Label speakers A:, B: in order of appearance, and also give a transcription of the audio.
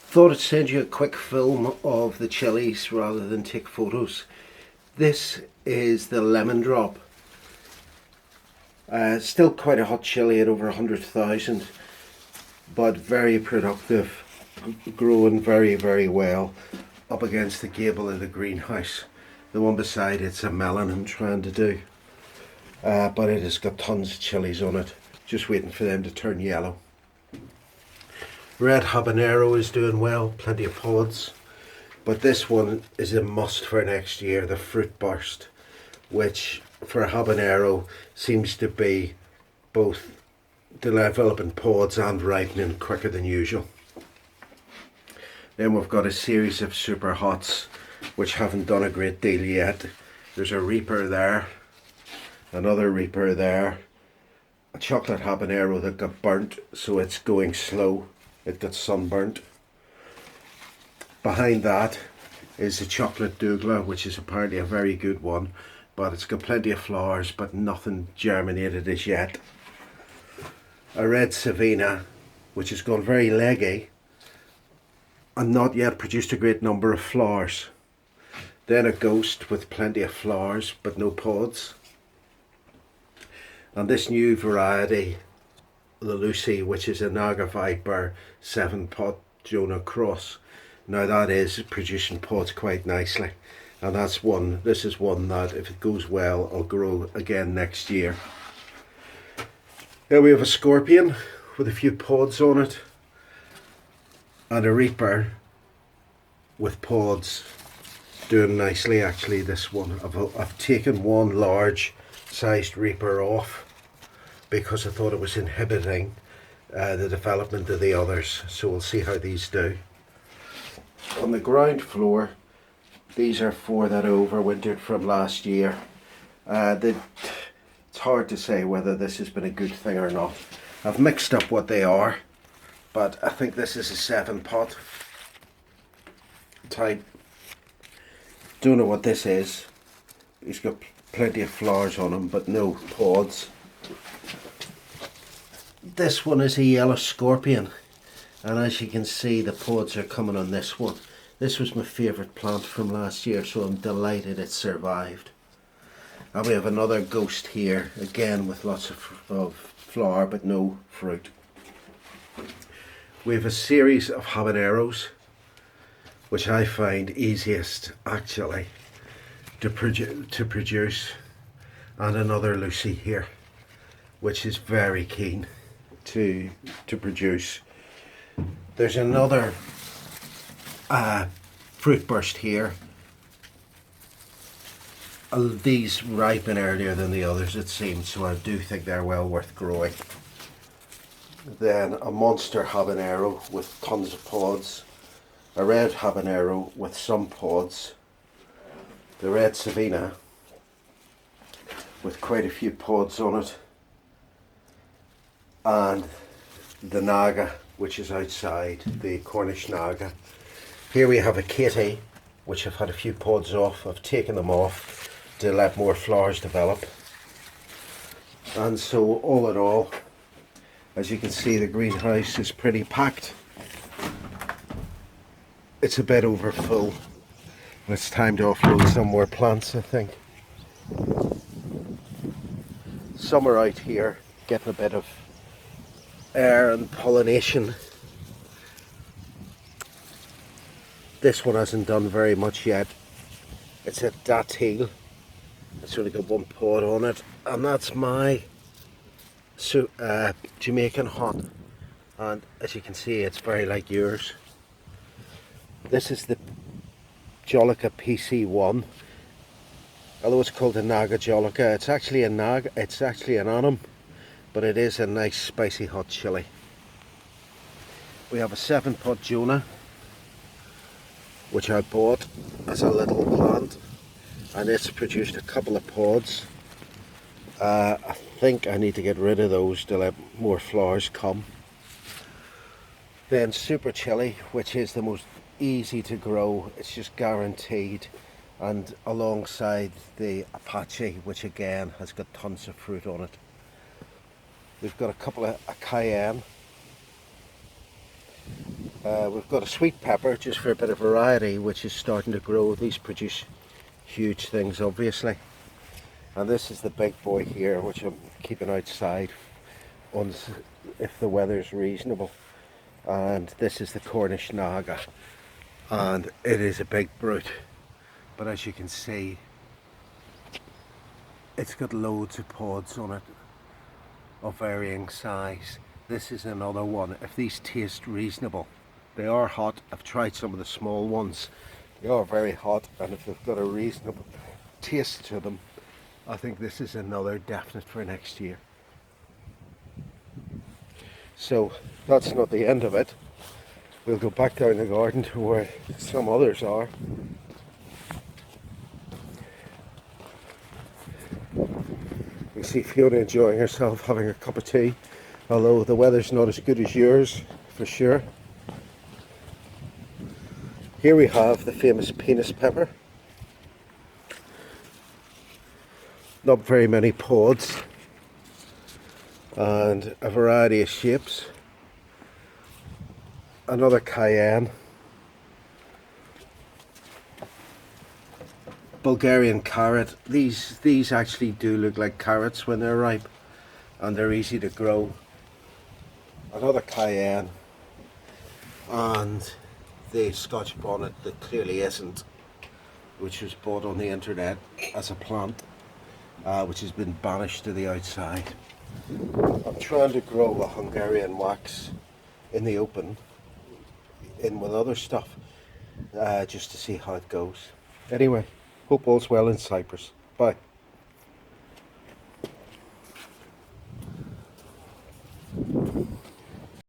A: Thought I'd send you a quick film of the chilies rather than take photos. This is the Lemon Drop. Still quite a hot chili at over 100,000, but very productive, growing very well up against the gable of the greenhouse. The one beside it's a melon I'm trying to do, but it has got tons of chilies on it, just waiting for them to turn yellow. Red habanero is doing well, plenty of pods, but this one is a must for next year, the fruit burst, which for a habanero seems to be both developing pods and ripening quicker than usual. Then we've got a series of super hots which haven't done a great deal yet. There's a Reaper there, another Reaper there, a chocolate habanero that got burnt, so it's going slow. It got sunburnt. Behind that is the chocolate douglas, which is apparently a very good one, but it's got plenty of flowers but nothing germinated as yet. A red Savina, which has gone very leggy and not yet produced a great number of flowers. Then a Ghost with plenty of flowers but no pods. And this new variety, the Lucy, which is a Naga Viper 7-pot Jonah cross. Now that is producing pods quite nicely, and this is one that if it goes well will grow again next year. Here we have a Scorpion with a few pods on it, and a Reaper with pods doing nicely. Actually, this one I've taken one large sized Reaper off because I thought it was inhibiting the development of the others, so we'll see how these do. On the ground floor, these are 4 that overwintered from last year. It's hard to say whether this has been a good thing or not. I've mixed up what they are, but I think this is a 7-pot type. Don't know what this is. He's got plenty of flowers on him but no pods. This one is a yellow Scorpion, and as you can see the pods are coming on this one. This was my favourite plant from last year, so I'm delighted it survived. And we have another Ghost here, again with lots of flower but no fruit. We have a series of habaneros, which I find easiest actually to produce, and another Lucy here, which is very keen to produce. There's another fruit burst here. These ripen earlier than the others, it seems, so I do think they're well worth growing. Then a monster habanero with tons of pods, a red habanero with some pods, the red Savina with quite a few pods on it, and the Naga, which is outside, the Cornish Naga. Here we have a Katie, which I've had a few pods off. I've taken them off to let more flowers develop. And so all in all, as you can see, the greenhouse is pretty packed. It's a bit over full. It's time to offload some more plants, I think. Some are out here getting a bit of air and pollination. This one hasn't done very much yet. It's a Datil. It's only got one pod on it, and that's my Jamaican hot. And as you can see, it's very like yours. This is the Jolica PC1. Although it's called a Naga Jolica, it's actually an anum, but it is a nice spicy hot chili. We have a 7-pot Jonah, which I bought as a little plant, and it's produced a couple of pods. I think I need to get rid of those to let more flowers come. Then Super Chili, which is the most easy to grow, it's just guaranteed, and alongside the Apache, which again has got tons of fruit on it. We've got a couple of Cayenne, We've got a sweet pepper just for a bit of variety, which is starting to grow. These produce huge things, obviously. And this is the big boy here, which I'm keeping outside if the weather's reasonable. And this is the Cornish Naga, and it is a big brute. But as you can see, it's got loads of pods on it of varying size. This is another one. If these taste reasonable, they are hot. I've tried some of the small ones. They are very hot, and if they've got a reasonable taste to them, I think this is another definite for next year. So that's not the end of it. We'll go back down the garden to where some others are. We see Fiona enjoying herself, having a cup of tea, although the weather's not as good as yours, for sure. Here we have the famous penis pepper. Not very many pods, and a variety of shapes. Another cayenne. Bulgarian carrot. These actually do look like carrots when they're ripe, and they're easy to grow. Another cayenne, and the Scotch bonnet that clearly isn't, which was bought on the internet as a plant, which has been banished to the outside. I'm trying to grow a Hungarian wax in the open, in with other stuff, just to see how it goes. Anyway, hope all's well in Cyprus. Bye.